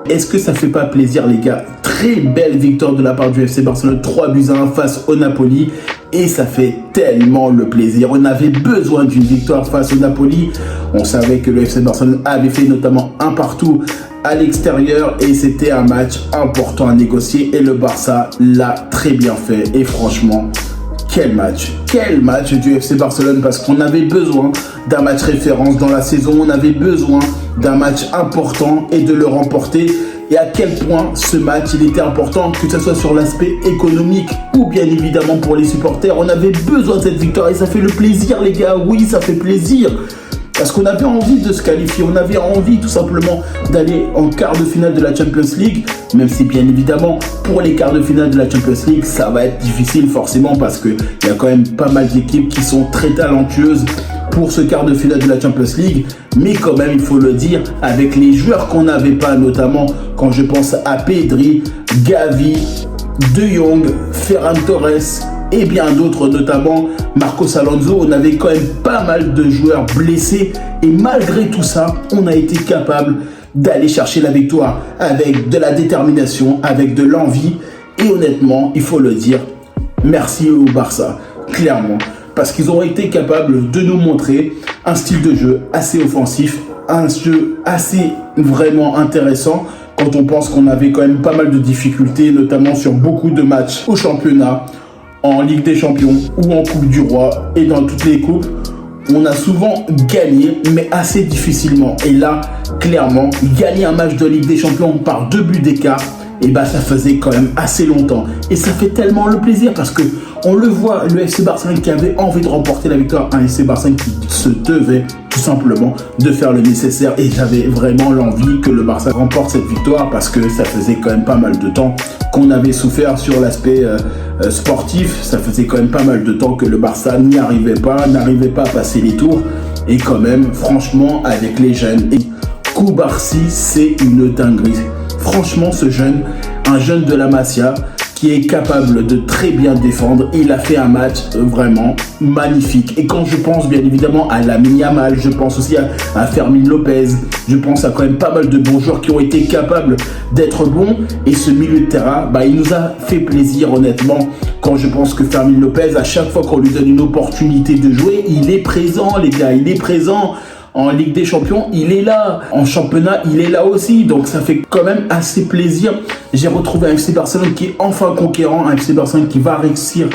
Est-ce que ça fait pas plaisir, les gars? Très belle victoire de la part du FC Barcelone, 3-1 face au Napoli. Et ça fait tellement le plaisir. On avait besoin d'une victoire face au Napoli. On savait que le FC Barcelone avait fait notamment un partout à l'extérieur. Et c'était un match important à négocier. Et le Barça l'a très bien fait. Et franchement, quel match du FC Barcelone, parce qu'on avait besoin d'un match référence dans la saison, on avait besoin d'un match important et de le remporter. Et à quel point ce match il était important, que ce soit sur l'aspect économique ou bien évidemment pour les supporters. On avait besoin de cette victoire et ça fait le plaisir, les gars. Oui, ça fait plaisir. Parce qu'on avait envie de se qualifier, on avait envie tout simplement d'aller en quart de finale de la Champions League, même si bien évidemment pour les quarts de finale de la Champions League ça va être difficile forcément, parce qu'il y a quand même pas mal d'équipes qui sont très talentueuses pour ce quart de finale de la Champions League. Mais quand même, il faut le dire, avec les joueurs qu'on n'avait pas, notamment quand je pense à Pedri, Gavi, De Jong, Ferran Torres et bien d'autres, notamment Marcos Alonso, on avait quand même pas mal de joueurs blessés. Et malgré tout ça, on a été capable d'aller chercher la victoire avec de la détermination, avec de l'envie. Et honnêtement, il faut le dire, merci au Barça, clairement. Parce qu'ils ont été capables de nous montrer un style de jeu assez offensif, un jeu assez vraiment intéressant, quand on pense qu'on avait quand même pas mal de difficultés, notamment sur beaucoup de matchs au championnat, en Ligue des Champions ou en Coupe du Roi, et dans toutes les coupes. On a souvent gagné, mais assez difficilement. Et là, clairement, gagner un match de Ligue des Champions par 2 buts d'écart, et bah ça faisait quand même assez longtemps. Et ça fait tellement le plaisir, parce que on le voit, le FC Barcelone qui avait envie de remporter la victoire, un FC Barcelone qui se devait tout simplement de faire le nécessaire. Et j'avais vraiment l'envie que le Barça remporte cette victoire, parce que ça faisait quand même pas mal de temps qu'on avait souffert sur l'aspect sportif. Ça faisait quand même pas mal de temps que le Barça n'arrivait pas à passer les tours. Et quand même, franchement, avec les jeunes, Cubarsí, c'est une dinguerie. Franchement, ce jeune, un jeune de la Masia, qui est capable de très bien défendre. Il a fait un match vraiment magnifique. Et quand je pense bien évidemment à Lamine Yamal, je pense aussi à Fermin Lopez, je pense à quand même pas mal de bons joueurs qui ont été capables d'être bons. Et ce milieu de terrain, bah, il nous a fait plaisir honnêtement. Quand je pense que Fermin Lopez, à chaque fois qu'on lui donne une opportunité de jouer, il est présent, les gars, il est présent. En Ligue des Champions, il est là. En championnat, il est là aussi. Donc ça fait quand même assez plaisir. J'ai retrouvé un FC Barcelone qui est enfin conquérant, un FC Barcelone qui va réussir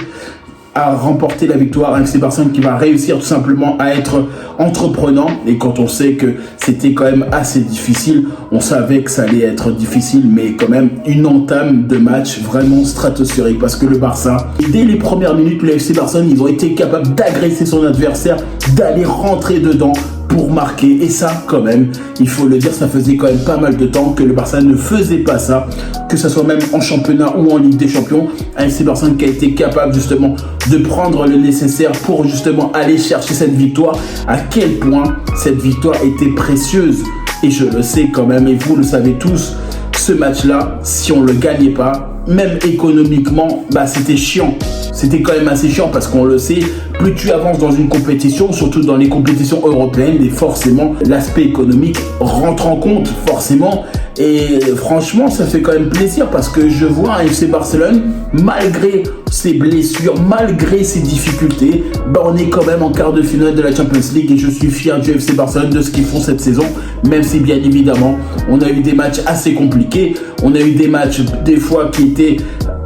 à remporter la victoire, un FC Barcelone qui va réussir tout simplement à être entreprenant. Et quand on sait que c'était quand même assez difficile, on savait que ça allait être difficile, mais quand même une entame de match vraiment stratosphérique, parce que le Barça, dès les premières minutes, le FC Barcelone, ils ont été capables d'agresser son adversaire, d'aller rentrer dedans pour marquer. Et ça, quand même, il faut le dire, ça faisait quand même pas mal de temps que le Barça ne faisait pas ça, que ce soit même en championnat ou en Ligue des Champions. Un FC Barcelone qui a été capable justement de prendre le nécessaire pour justement aller chercher cette victoire. À quel point cette victoire était précieuse. Et je le sais quand même, et vous le savez tous, ce match-là, si on le gagnait pas, même économiquement, bah c'était chiant. C'était quand même assez chiant, parce qu'on le sait, plus tu avances dans une compétition, surtout dans les compétitions européennes, et forcément l'aspect économique rentre en compte, forcément. Et franchement, ça fait quand même plaisir, parce que je vois un FC Barcelone, malgré ses blessures, malgré ses difficultés, bah on est quand même en quart de finale de la Champions League, et je suis fier du FC Barcelone, de ce qu'ils font cette saison, même si bien évidemment on a eu des matchs assez compliqués, on a eu des matchs des fois qui étaient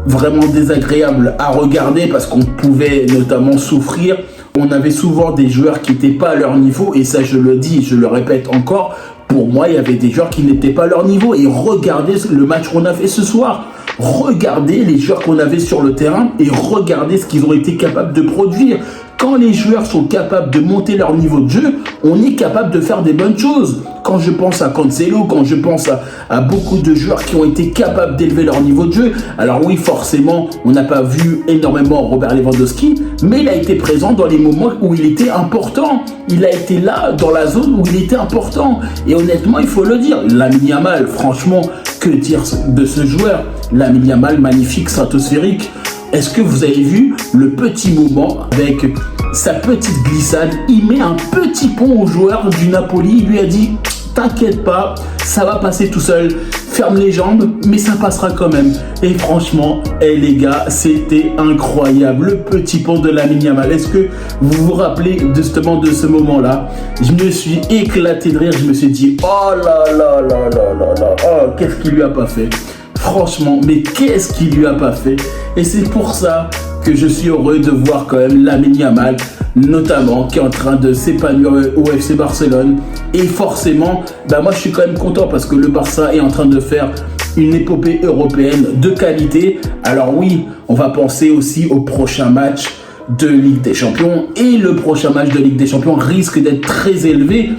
vraiment désagréables à regarder, parce qu'on pouvait notamment souffrir. On avait souvent des joueurs qui n'étaient pas à leur niveau, et ça je le dis, je le répète encore, pour moi il y avait des joueurs qui n'étaient pas à leur niveau. Et regardez le match qu'on a fait ce soir, regardez les joueurs qu'on avait sur le terrain, et regardez ce qu'ils ont été capables de produire. Quand les joueurs sont capables de monter leur niveau de jeu, on est capable de faire des bonnes choses. Quand je pense à Cancelo, quand je pense à beaucoup de joueurs qui ont été capables d'élever leur niveau de jeu. Alors oui, forcément, on n'a pas vu énormément Robert Lewandowski, mais il a été présent dans les moments où il était important. Il a été là, dans la zone où il était important. Et honnêtement, il faut le dire, Lamine Yamal, franchement, que dire de ce joueur? Lamine Yamal, magnifique, stratosphérique. Est-ce que vous avez vu le petit moment avec sa petite glissade? Il met un petit pont au joueur du Napoli. Il lui a dit « T'inquiète pas, ça va passer tout seul. ferme les jambes, mais ça passera quand même. Et franchement, les gars, c'était incroyable. Le petit pont de Lamine Yamal. Est-ce que vous vous rappelez justement de ce moment-là? Je me suis éclaté de rire. Je me suis dit, oh là là là là là là, oh, qu'est-ce qu'il lui a pas fait? Franchement, mais qu'est-ce qu'il lui a pas fait? Et c'est pour ça que je suis heureux de voir quand même Lamine Yamal, notamment, qui est en train de s'épanouir au FC Barcelone. Et forcément, moi je suis quand même content parce que le Barça est en train de faire une épopée européenne de qualité. Alors oui, on va penser aussi au prochain match de Ligue des Champions. Et le prochain match de Ligue des Champions risque d'être très élevé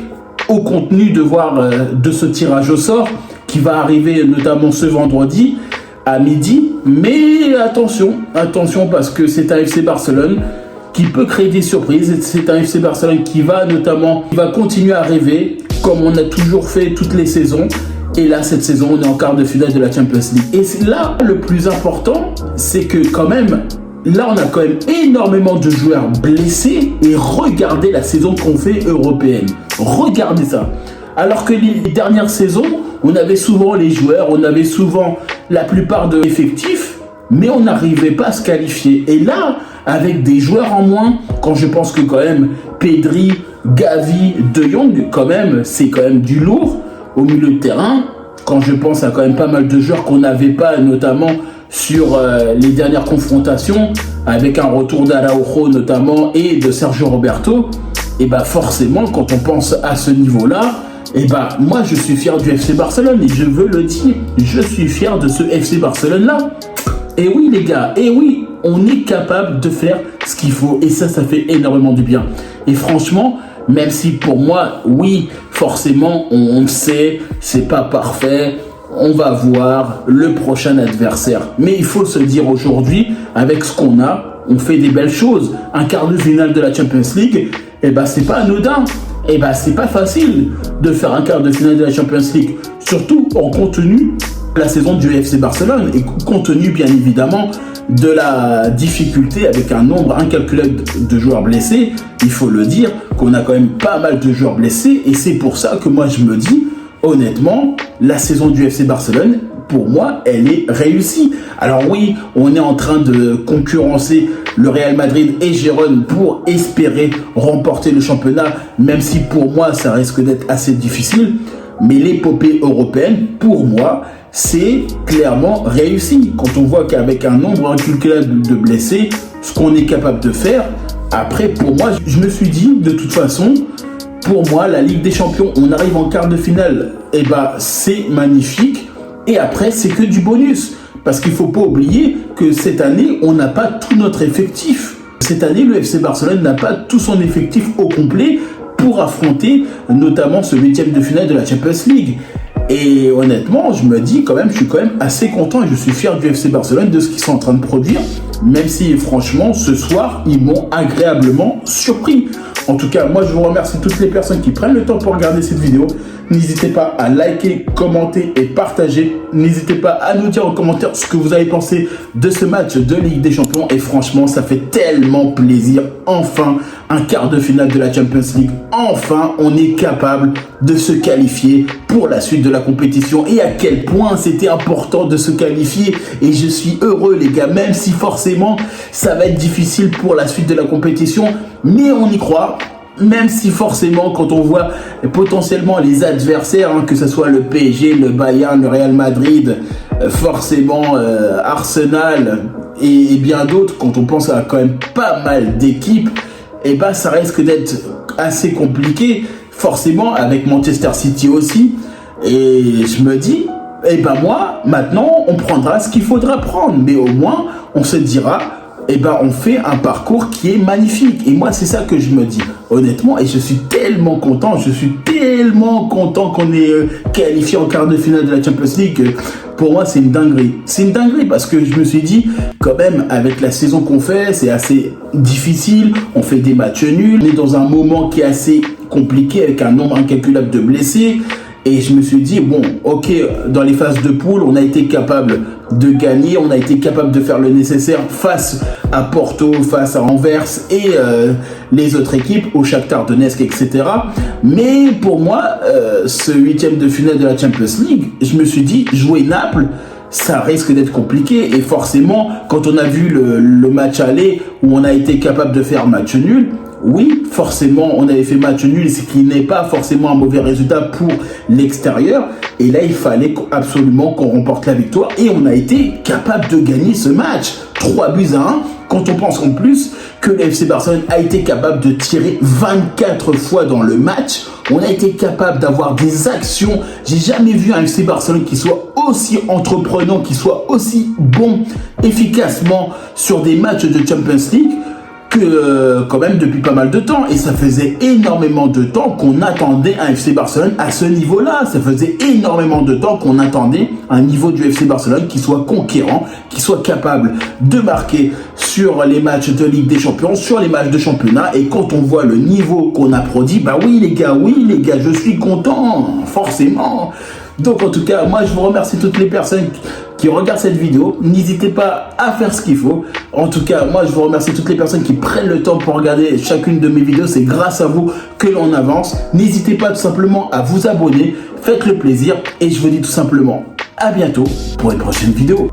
au contenu de ce tirage au sort qui va arriver notamment ce vendredi à midi. Mais attention parce que c'est un FC Barcelone qui peut créer des surprises. C'est un FC Barcelone qui va continuer à rêver comme on a toujours fait toutes les saisons. Et là, cette saison, on est en quart de finale de la Champions League. Et là, le plus important, c'est que quand même, là, on a quand même énormément de joueurs blessés. Et regardez la saison qu'on fait européenne. Regardez ça. Alors que les dernières saisons, on avait souvent les joueurs, on avait souvent la plupart de l'effectif, mais on n'arrivait pas à se qualifier. Et là, avec des joueurs en moins, quand je pense que quand même Pedri, Gavi, De Jong, quand même, c'est quand même du lourd au milieu de terrain. Quand je pense à quand même pas mal de joueurs qu'on n'avait pas, notamment sur les dernières confrontations, avec un retour d'Araujo notamment et de Sergio Roberto, et forcément, quand on pense à ce niveau-là, moi je suis fier du FC Barcelone et je veux le dire, je suis fier de ce FC Barcelone-là. Et oui les gars, et oui, on est capable de faire ce qu'il faut et ça fait énormément du bien. Et franchement, même si pour moi, oui, forcément, on sait, c'est pas parfait, on va voir le prochain adversaire. Mais il faut se dire aujourd'hui, avec ce qu'on a, on fait des belles choses. Un quart de finale de la Champions League, c'est pas anodin. C'est pas facile de faire un quart de finale de la Champions League, surtout en contenu de la saison du FC Barcelone et compte tenu bien évidemment de la difficulté avec un nombre incalculable de joueurs blessés. Il faut le dire qu'on a quand même pas mal de joueurs blessés et c'est pour ça que moi je me dis honnêtement, la saison du FC Barcelone, pour moi, elle est réussie. Alors oui, on est en train de concurrencer le Real Madrid et Gérone pour espérer remporter le championnat, même si pour moi, ça risque d'être assez difficile. Mais l'épopée européenne, pour moi, c'est clairement réussi. Quand on voit qu'avec un nombre incalculable de blessés, ce qu'on est capable de faire, après, pour moi, je me suis dit, de toute façon, pour moi, la Ligue des Champions, on arrive en quart de finale, c'est magnifique. Et après, c'est que du bonus. Parce qu'il ne faut pas oublier que cette année, on n'a pas tout notre effectif. Cette année, le FC Barcelone n'a pas tout son effectif au complet pour affronter notamment ce 8e de finale de la Champions League. Et honnêtement, je me dis quand même, je suis quand même assez content et je suis fier du FC Barcelone de ce qu'ils sont en train de produire. Même si franchement, ce soir, ils m'ont agréablement surpris. En tout cas, moi, je vous remercie toutes les personnes qui prennent le temps pour regarder cette vidéo. N'hésitez pas à liker, commenter et partager. N'hésitez pas à nous dire en commentaire ce que vous avez pensé de ce match de Ligue des Champions. Et franchement, ça fait tellement plaisir. Enfin, un quart de finale de la Champions League. Enfin, on est capable de se qualifier pour la suite de la compétition. Et à quel point c'était important de se qualifier. Et je suis heureux, les gars, même si forcément, ça va être difficile pour la suite de la compétition. Mais on y croit. Même si forcément, quand on voit potentiellement les adversaires, que ce soit le PSG, le Bayern, le Real Madrid, forcément Arsenal et bien d'autres, quand on pense à quand même pas mal d'équipes, ça risque d'être assez compliqué, forcément avec Manchester City aussi. Et je me dis, moi, maintenant, on prendra ce qu'il faudra prendre, mais au moins, on se dira, on fait un parcours qui est magnifique. Et moi, c'est ça que je me dis, honnêtement. Et je suis tellement content qu'on ait qualifié en quart de finale de la Champions League. Pour moi, c'est une dinguerie. C'est une dinguerie parce que je me suis dit, quand même, avec la saison qu'on fait, c'est assez difficile. On fait des matchs nuls. On est dans un moment qui est assez compliqué avec un nombre incalculable de blessés. Et je me suis dit, bon, ok, dans les phases de poule, on a été capable de gagner, on a été capable de faire le nécessaire face à Porto, face à Anvers et les autres équipes, au Shakhtar Donetsk, etc. Mais pour moi, ce 8e de finale de la Champions League, je me suis dit, jouer Naples, ça risque d'être compliqué. Et forcément, quand on a vu le match aller où on a été capable de faire match nul, oui, forcément, on avait fait match nul, ce qui n'est pas forcément un mauvais résultat pour l'extérieur. Et là, il fallait absolument qu'on remporte la victoire. Et on a été capable de gagner ce match. 3-1. Quand on pense en plus que le FC Barcelone a été capable de tirer 24 fois dans le match, on a été capable d'avoir des actions. J'ai jamais vu un FC Barcelone qui soit aussi entreprenant, qui soit aussi bon efficacement sur des matchs de Champions League quand même depuis pas mal de temps. Et ça faisait énormément de temps qu'on attendait un FC Barcelone à ce niveau-là. Ça faisait énormément de temps qu'on attendait un niveau du FC Barcelone qui soit conquérant, qui soit capable de marquer sur les matchs de Ligue des Champions, sur les matchs de championnat. Et quand on voit le niveau qu'on a produit, bah oui les gars, je suis content, forcément. Donc en tout cas, moi je vous remercie toutes les personnes qui regardent cette vidéo. N'hésitez pas à faire ce qu'il faut. En tout cas, moi je vous remercie toutes les personnes qui prennent le temps pour regarder chacune de mes vidéos. C'est grâce à vous que l'on avance. N'hésitez pas tout simplement à vous abonner. Faites le plaisir et je vous dis tout simplement à bientôt pour une prochaine vidéo.